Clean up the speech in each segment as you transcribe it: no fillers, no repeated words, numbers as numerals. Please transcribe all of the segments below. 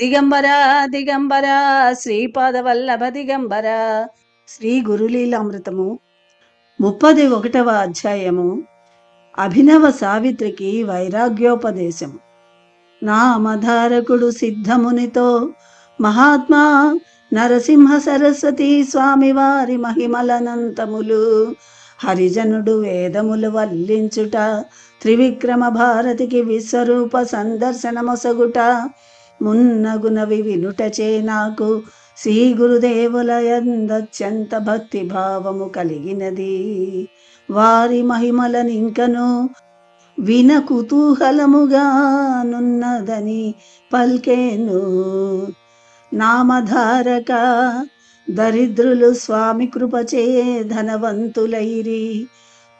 దిగంబర దిగంబర శ్రీపాదవల్లభ దిగంబర. శ్రీ గురులీలామృతము 31వ అధ్యాయము. అభినవ సావిత్రికి వైరాగ్యోపదేశం. నామధారకుడు సిద్ధమునితో మహాత్మా నరసింహ సరస్వతి స్వామివారి మహిమలనంతములు హరిజనుడు వేదములు వల్లించుట త్రివిక్రమ భారతికి విశ్వరూప సందర్శనమొసగుట మున్నగునవి వినుటచే నాకు శ్రీ గురుదేవుల యందత్యంత భక్తి భావము కలిగినది. వారి మహిమలనింకను విన కుతూహలముగా నున్నదని పల్కేను. నామధారక దరిద్రులు స్వామి కృపచే ధనవంతులైరి.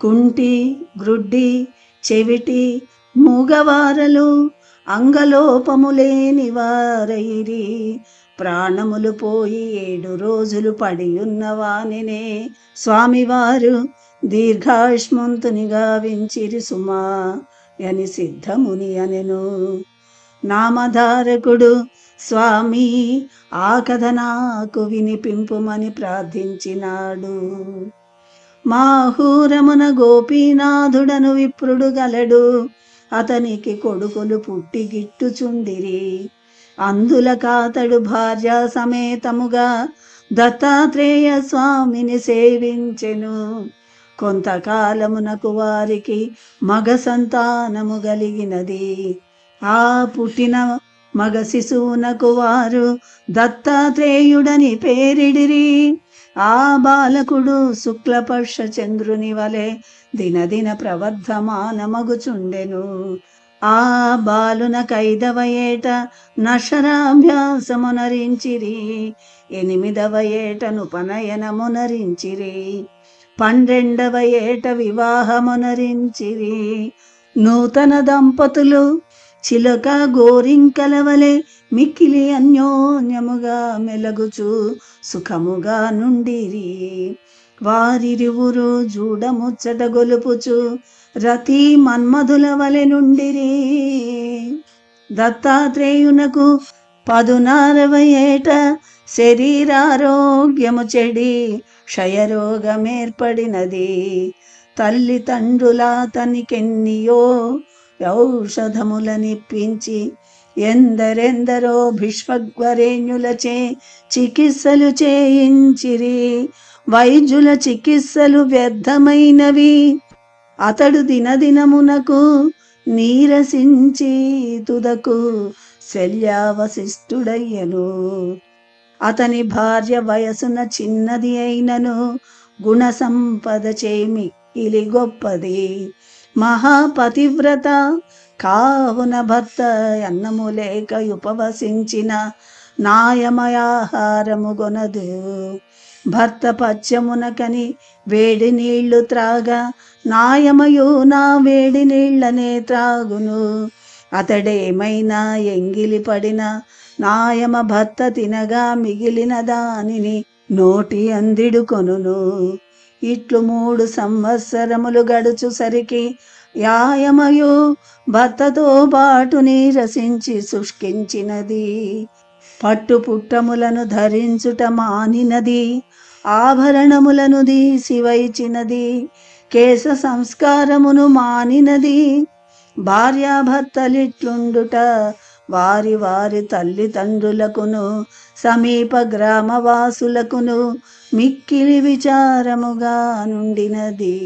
కుంటి గ్రుడ్డి చెవిటి మూగవారలు అంగలోపములేని వారైరి. ప్రాణములు పోయి 7 రోజులు పడి ఉన్నవానినే స్వామివారు దీర్ఘాయుష్మంతునిగా వించిరి సుమా అని సిద్ధముని అనెను. నామధారకుడు స్వామి ఆ కథ నాకు వినిపింపుమని ప్రార్థించినాడు. మాహూరమున గోపీనాథుడను విప్రుడు గలడు. అతనికి కొడుకులు పుట్టి గిట్టుచుండిరి. అందుల కాతడు భార్య సమేతముగా దత్తాత్రేయ స్వామిని సేవించెను. కొంతకాలమునకు వారికి మగ సంతానము కలిగినది. ఆ పుట్టిన మగ శిశువునకు వారు దత్తాత్రేయుడని పేరిడిరి. ఆ బాలకుడు శుక్లపక్ష చంద్రుని వలె దినదిన ప్రవర్ధమానమగుచుండెను. ఆ బాలున 5వ ఏట నషరాభ్యాసమునరించిరి. 8వ ఏటనుపనయనమునరించిరి. 12వ ఏట వివాహమునరించిరి. నూతన దంపతులు చిలక గోరింకల వలె మిక్కిలి అన్యోన్యముగా మెలగుచు సుఖముగా నుండిరి. వారిరువురు జూడముచ్చట గొలుపుచు రతి మన్మధుల వలె నుండిరి. దత్తాత్రేయునకు 16వ ఏట శరీరారోగ్యము చెడి క్షయరోగమేర్పడినది. తల్లిదండ్రుల తనికెన్నియో ఔషధములనిప్పించి ఎందరెందరో భీష్మగ్వరేణ్యులచే చికిత్సలు చేయించిరి. వైద్యుల చికిత్సలు వ్యర్థమైనవి. అతడు దినదినమునకు నీరసించి తుదకు శల్యావశిష్టుడయ్యను. అతని భార్య వయసున చిన్నది అయినను గుణ సంపద మిక్కిలి గొప్పది. మహాపతివ్రత కావున భర్త అన్నము లేక ఉపవసించిన నాయమయాహారము గొనదు. భర్త పచ్చమునకని వేడి నీళ్లు త్రాగా నాయమయు నా వేడి నీళ్లనే త్రాగును. అతడేమైనా ఎంగిలి పడిన నాయమ భర్త తినగా మిగిలిన దానిని నోటి అందిడు కొనును. ఇట్లు 3 సంవత్సరములు గడుచుసరికి యాయమయు భర్తతో పాటు నీరసించి శుష్కించినది. పట్టు పుట్టములను ధరించుట మానినది. ఆభరణములను తీసివైచినది. కేశ సంస్కారమును మానినది. భార్యాభర్తలిట్లుండుట వారి వారి తల్లిదండ్రులకును సమీప గ్రామవాసులకును మిక్కిలి విచారముగా నుండినది.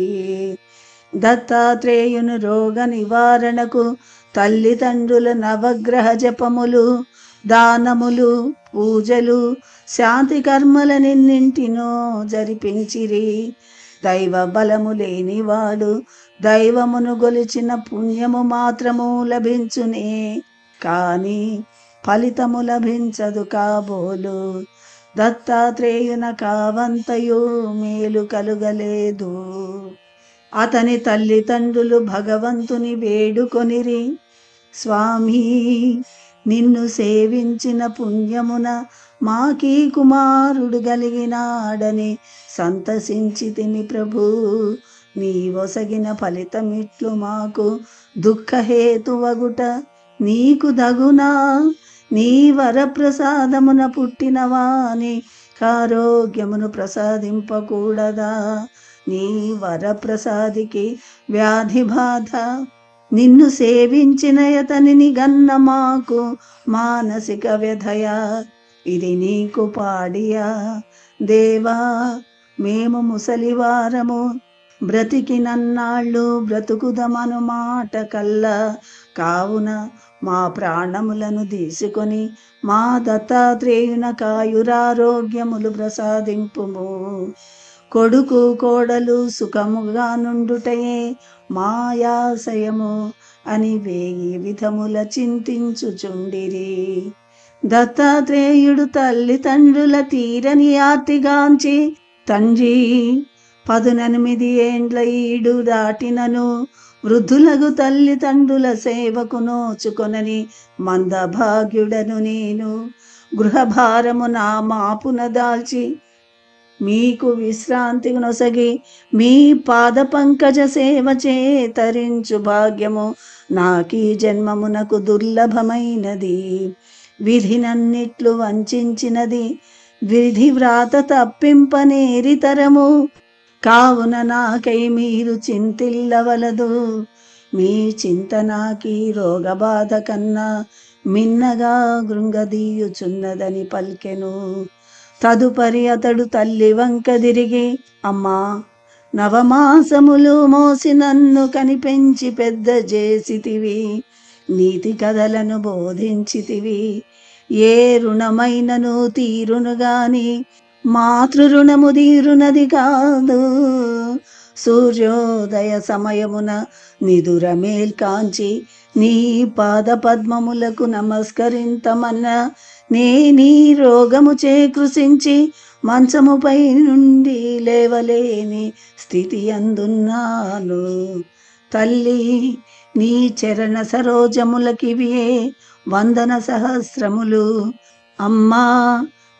దత్తాత్రేయుని రోగ నివారణకు తల్లిదండ్రుల నవగ్రహ జపములు, దానములు, పూజలు, శాంతి కర్మలనెన్నింటినో జరిపించిరి. దైవ బలము లేనివాడు దైవమును గొలిచిన పుణ్యము మాత్రము లభించునే కాని ఫలితము లభించదు కాబోలు. దత్తాత్రేయున కావంతయు మేలు కలుగలేదు. అతని తల్లిదండ్రులు భగవంతుని వేడుకొనిరి. స్వామి, నిన్ను సేవించిన పుణ్యమున మాకీ కుమారుడు కలిగినాడని సంతసించి తిని ప్రభు. నీవొసగిన ఫలితమిట్లు మాకు దుఃఖహేతువగుట నీకు దగునా? నీ వరప్రసాదమున పుట్టిన వాని ఆరోగ్యమును ప్రసాదింపకూడదా? నీ వరప్రసాదికి వ్యాధి బాధ, నిన్ను సేవించిన యతనిని గన్న మాకు మానసిక వ్యధయ, ఇది నీకు పాడియా దేవా? మేము ముసలివారము బ్రతికినన్నాళ్ళు బ్రతుకుదమను మాట కల్లా, కావున మా ప్రాణములను తీసుకొని మా దత్తాత్రేయున కాయురారోగ్యములు ప్రసాదింపుము. కొడుకు కోడలు సుఖముగా నుండుటయే మాయాశయము అని వేయి విధముల చింతించుచుండిరి. దత్తాత్రేయుడు తల్లిదండ్రుల తీరని ఆర్తిగాంచి, తండ్రి 18 ఏండ్ల ఈడు దాటినను వృద్ధులగు తల్లిదండ్రుల సేవకు నోచుకొనని మందభాగ్యుడను నేను, గృహభారము నా మాపున దాల్చి మీకు విశ్రాంతి నొసగి మీ పాద పంకజ సేవ చేతరించు భాగ్యము నాకీ జన్మమునకు దుర్లభమైనది. విధి నన్నిట్లు వంచినది, విధి వ్రాత తప్పింపనేరితరము, కావున నాకై మీరు చింతిల్లవలదు. మీ చింత నాకీ రోగబాధ కన్నా మిన్నగా గృంగదీయుచున్నదని పల్కెను. తదుపరి అతడు తల్లి వంక తిరిగి, అమ్మా, నవమాసములు మోసి నన్ను కనిపెంచి పెద్ద చేసితివి, నీతి కథలను బోధించితివి, ఏ రుణమైనను తీరును గాని మాతృ రుణము తీరునది కాదు. సూర్యోదయ సమయమున నిదుర మేల్కాంచి నీ పాద పద్మములకు నమస్కరింతమన్న నే నీ రోగము చేకృషించి మంచముపై నుండి లేవలేని స్థితి అందున్నాను. తల్లి, నీ చరణ సరోజములకివియే వందన సహస్రములు. అమ్మా,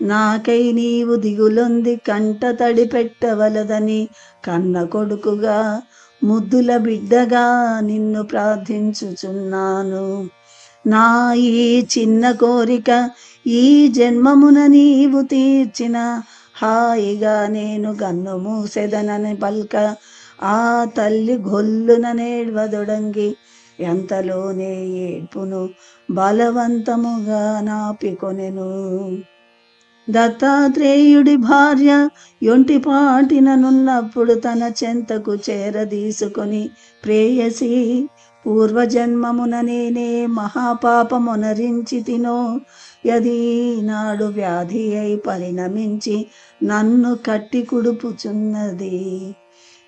నాకై నీవు దిగులొంది కంట తడి పెట్టవలదని కన్న కొడుకుగా ముద్దుల బిడ్డగా నిన్ను ప్రార్థించుచున్నాను. నా ఈ చిన్న కోరిక ఈ జన్మమున నీవు తీర్చిన హాయిగా నేను గన్ను మూసెదనని పల్క, ఆ తల్లి గొల్లున నేడ్వదొడంగి ఎంతలోనే ఏడ్పును బలవంతముగా నాపికొనెను. దత్తాత్రేయుడి భార్య యొంటిపాటిననున్నప్పుడు తన చెంతకు చేరదీసుకొని, ప్రేయసి, పూర్వజన్మమున నేనే మహాపాపమునరించి తినో, యది నాడు వ్యాధి అయి పరిణమించి నన్ను కట్టి కుడుపుచున్నది.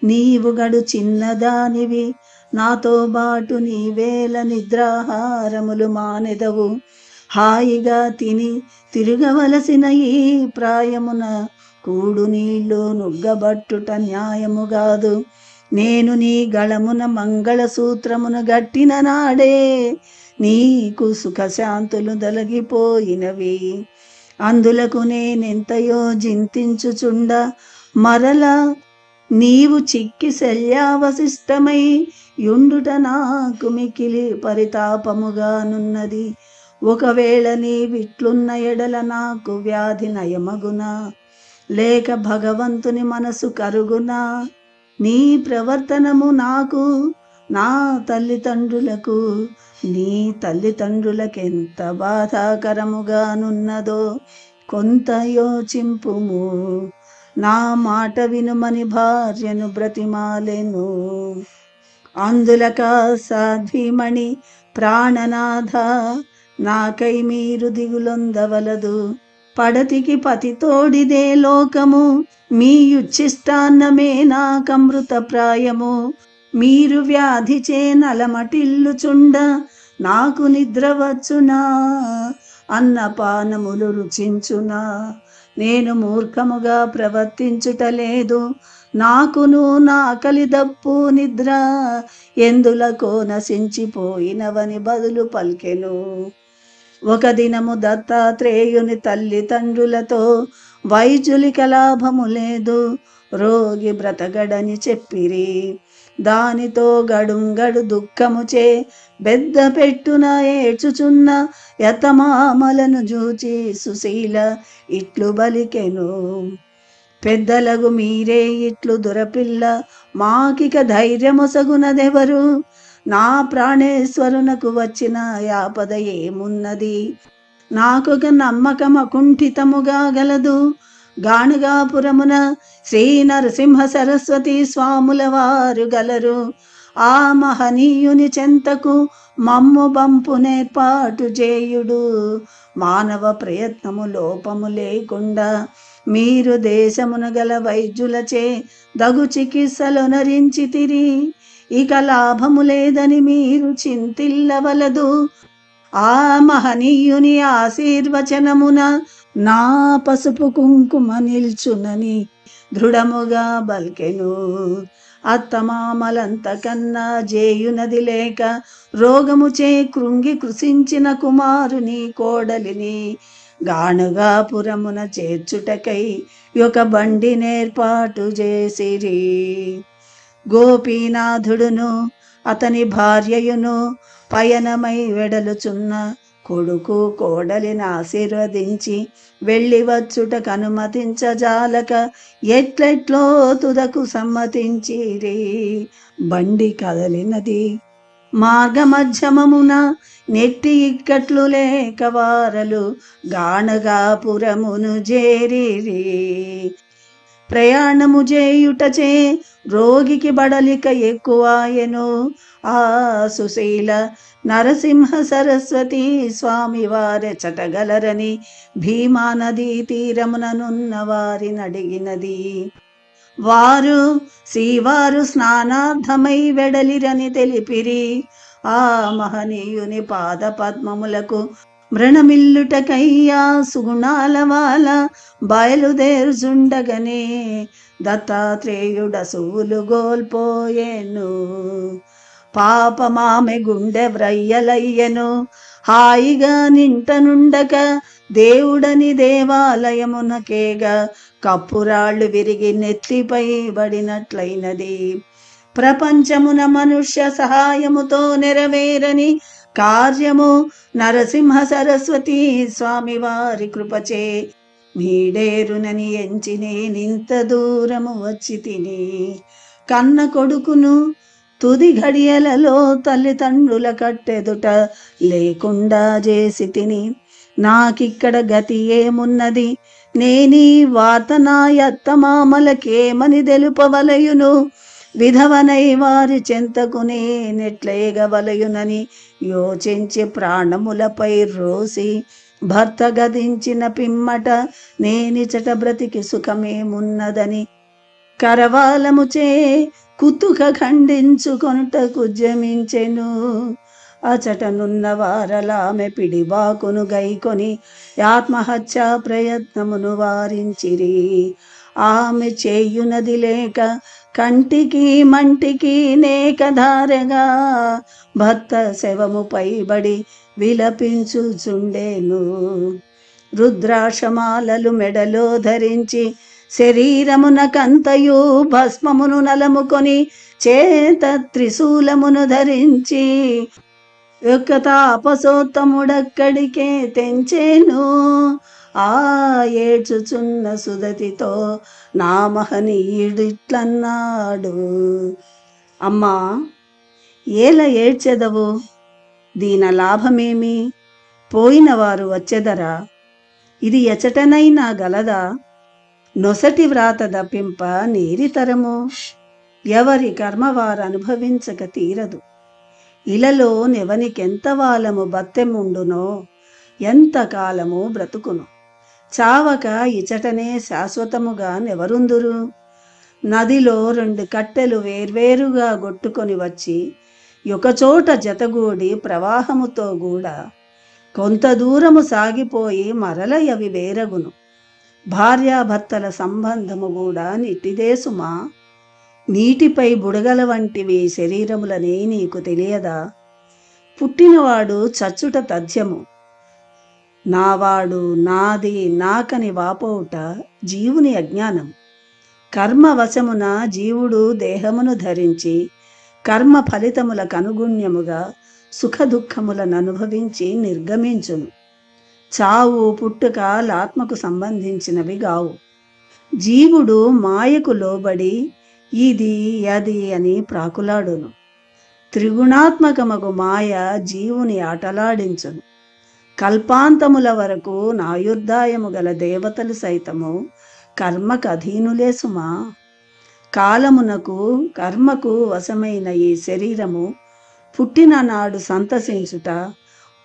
నీవు గడు చిన్నదానివి, నాతో బాటు నీవేల నిద్రాహారములు మానెదవు. హాయిగా తిని తిరగవలసిన ఈ ప్రాయమున కూడు నీళ్లు నుగ్గబట్టుట న్యాయముగాదు. నేను నీ గళమున మంగళసూత్రమును గట్టిన నాడే నీకు సుఖశాంతులు దొలగిపోయినవి. అందులకు నేనెంతయో జింతించుచుండ మరల నీవు చిక్కి శల్యావశిష్టమై యుండుట నాకు మికిలి పరితాపముగానున్నది. ఒకవేళ నీవిట్లున్న ఎడల నాకు వ్యాధి నయమగునా, లేక భగవంతుని మనసు కరుగునా? నీ ప్రవర్తనము నాకు, నా తల్లిదండ్రులకు, నీ తల్లిదండ్రులకెంత బాధాకరముగానున్నదో కొంత యోచింపుము. నా మాట వినుమని భార్యను బ్రతిమాలెను. అందులక సాధ్వీమణి, ప్రాణనాథ, నాకై మీరు దిగులొందవలదు. పడతికి పతితోడిదే లోకము, మీ యుచ్చిష్టాన్నమే నాకమృత ప్రాయము. మీరు వ్యాధిచే నలమటిల్లుచుండ నాకు నిద్ర వచ్చునా, అన్నపానములు రుచించునా? నేను మూర్ఖముగా ప్రవర్తించుటలేదు, నాకును నాకలి దప్పు నిద్ర ఎందులకో నశించిపోయినవని బదులు పల్కెను. ఒక దినము దత్తాత్రేయుని తల్లిదండ్రులతో, వైద్యులిక లాభము లేదు, రోగి బ్రతగడని చెప్పిరి. దానితో గడుంగడు దుఃఖముచే బెద్ద పెట్టున ఏడ్చుచున్న యతమామలను జూచి సుశీల ఇట్లు బలికెను. పెద్దలగు మీరే ఇట్లు దురపిల్ల, మాకిక ధైర్యమొసగునదెవరు? నా ప్రాణేశ్వరునకు వచ్చిన యాపద ఏమున్నది? నాకొక నమ్మకమ కుంఠితముగా గలదు. గాణగాపురమున శ్రీ నరసింహ సరస్వతి స్వాముల వారు గలరు. ఆ మహనీయుని చెంతకు మమ్ము బంపునేర్పాటు చేయుడు. మానవ ప్రయత్నము లోపము లేకుండా మీరు దేశమున గల వైద్యులచే దగు చికిత్సలొనరించితిరి. ఇక లాభము లేదని మీరు చింతిల్లవలదు. ఆ మహనీయుని ఆశీర్వచనమున నా పసుపు కుంకుమ నిల్చునని దృఢముగా బల్కెను. అత్తమామలంతకన్నా జేయునది లేక రోగముచే కృంగి కృషించిన కుమారుని కోడలిని గాణగాపురమున చేర్చుటకై ఒక బండినేర్పాటు చేసిరి. గోపీనాథుడును అతని భార్యయును పయనమై వెడలుచున్న కొడుకు కోడలిని ఆశీర్వదించి వెళ్ళి వచ్చుటకు అనుమతించజాలక ఎట్లెట్లో తుదకు సమ్మతించిరి. బండి కదలినది. మార్గమధ్యమమున నెట్టి ఇక్కట్లు లేక వారలు గాణగాపురమును చేరిరి. ప్రయాణము చేయుటచే రోగికి బడలిక ఎక్కువాయెను. ఆ సుశీల నరసింహ సరస్వతి స్వామి వారెచటగలరని భీమా నదీ తీరముననున్న వారిని అడిగినది. వారు శ్రీవారు స్నానార్థమై వెడలిరని తెలిపిరి. ఆ మహనీయుని పాద పద్మములకు మృణమిల్లుటకయ్యా సుగుణాల వాల బయలుదేరుచుండగనే దత్తాత్రేయుడసువులు గోల్పోయేను. పాపమామె గుండె వ్రయ్యలయ్యను. హాయిగా నింటనుండక దేవుడని దేవాలయమునకేగా కప్పురాళ్ళు విరిగి నెత్తిపై పడినట్లయినది. ప్రపంచమున మనుష్య సహాయముతో నెరవేరని కార్యము నరసింహ సరస్వతి స్వామి వారి కృపచే మీడేరునని ఎంచి నేనింత దూరము వచ్చి తిని. కన్న కొడుకును తుది ఘడియలలో తల్లిదండ్రుల కట్టెదుట లేకుండా చేసి తిని. నాకిక్కడ గతి ఏమున్నది? నేనీ వాత నా యత్తమామలకేమని తెలుపవలయును? విధవనై వారి చెంతకు నేనెట్లేగవలయునని యోచించి ప్రాణములపై రోసి భర్త గదించిన పిమ్మట నేనిచట బ్రతికి సుఖమేమున్నదని కరవాలముచే కుతుక ఖండించుకొనుటకు జమించెను. అచటనున్న వారలామె పిడిబాకును గైకొని ఆత్మహత్యా ప్రయత్నమును వారించిరి. ఆమె చేయునది లేక కంటికి మంటికి నేకధారగా భర్త శవముపై బడి విలపించుచుండెను. రుద్రాక్షమాలలు మెడలో ధరించి శరీరమున కంతయు భస్మమును నలముకొని చేత త్రిశూలమును ధరించి యొక్క తాపసోత్తముడక్కడికే తెంచేను. ఆ ఏడ్చుచున్న సుదతితో నా మహనీయుడిట్లన్నాడు. అమ్మా, ఏల ఏడ్చెదవు? దీన లాభమేమి? పోయిన వారు వచ్చెదరా? ఇది ఎచటనైనా గలదా? నొసటి వ్రాత దప్పింప నీరితరము. ఎవరి కర్మ వారు అనుభవించక తీరదు. ఇలలో నెవనికెంత వాలము బత్తెముండునో, ఎంతకాలము బ్రతుకును. చావక ఇచటనే శాశ్వతముగా నెవరుందురు? నదిలో 2 కట్టెలు వేర్వేరుగా గొట్టుకొని వచ్చి ఒకచోట జతగూడి ప్రవాహముతో కూడా కొంత దూరము సాగిపోయి మరల అవి వేరగును. భార్యాభర్తల సంబంధము కూడా నిట్టిదే సుమా. నీటిపై బుడగల వంటివి శరీరములనే నీకు తెలియదా? పుట్టినవాడు చచ్చుట తథ్యము. నావాడు నాది నాకని వాపోవుట జీవుని అజ్ఞానం. కర్మవశమున జీవుడు దేహమును ధరించి కర్మ ఫలితములకు అనుగుణ్యముగా సుఖదుఖములను అనుభవించి నిర్గమించును. చావు పుట్టుక ఆత్మకు సంబంధించినవి గావు. జీవుడు మాయకు లోబడి ఇది అది అని ప్రాకులాడును. త్రిగుణాత్మకమగు మాయ జీవుని ఆటలాడించును. కల్పాంతముల వరకు నాయుర్దాయము గల దేవతలు సైతము కర్మకు అధీనులే సుమా. కాలమునకు కర్మకు వశమైన ఈ శరీరము పుట్టిన నాడు సంతసించుట,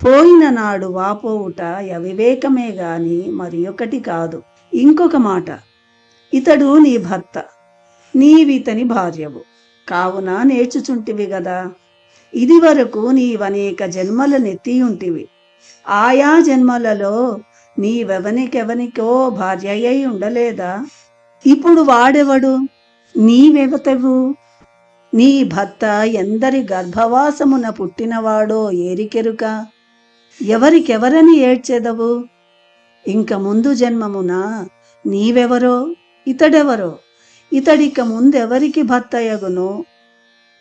పోయిన నాడు వాపోవుట అవివేకమే గాని మరి ఒకటి కాదు. ఇంకొక మాట, ఇతడు నీ భర్త, నీవితని భార్యవు కావున నేర్చుచుంటివి గదా. ఇది వరకు నీవనేక జన్మల నెత్తియుంటివి. ఆయా జన్మలలో నీవెవనికెవనికో భార్య అయి ఉండలేదా? ఇప్పుడు వాడెవడు? నీవెవతవు? నీ భర్త ఎందరి గర్భవాసమున పుట్టినవాడో ఏరికెరుక? ఎవరికెవరని ఏడ్చెదవు? ఇంక ముందు జన్మమున నీవెవరో ఇతడెవరో, ఇతడిక ముందెవరికి భర్తయగునో,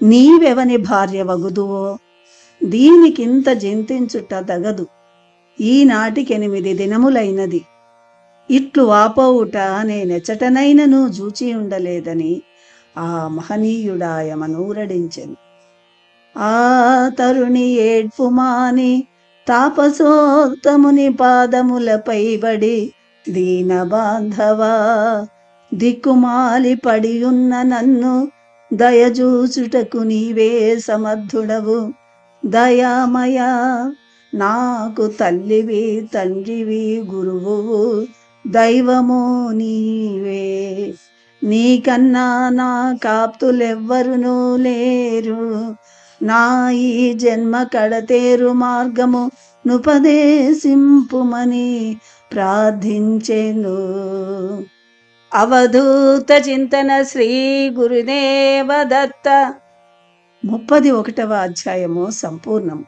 నీవెవని భార్య వగుదువో? దీనికింత చింతించుట దగదు. ఈనాటికి 8 దినములైనది. ఇట్లు వాపోవుట నేనెచ్చటనైనను జూచి ఉండలేదని ఆ మహనీయుడాయమనూరడించెను. ఆ తరుణి ఏడ్పు మాని తాపసోత్తముని పాదములపై బడి, దీన బాంధవా దిక్కుమాలి పడియున్న నన్ను దయజూచుటకు నీవే సమర్థుడవు. దయామయా నాకు తల్లివి, తండ్రివి, గురువువు, దైవమో నీవే. నీకన్నా నా కాప్తులెవ్వరునూ లేరు. నా ఈ జన్మ కడతేరు మార్గము నుపదేశింపుమని ప్రార్థించెను. అవధూత చింతన శ్రీ గురుదేవ దత్త. 31వ అధ్యాయము సంపూర్ణం.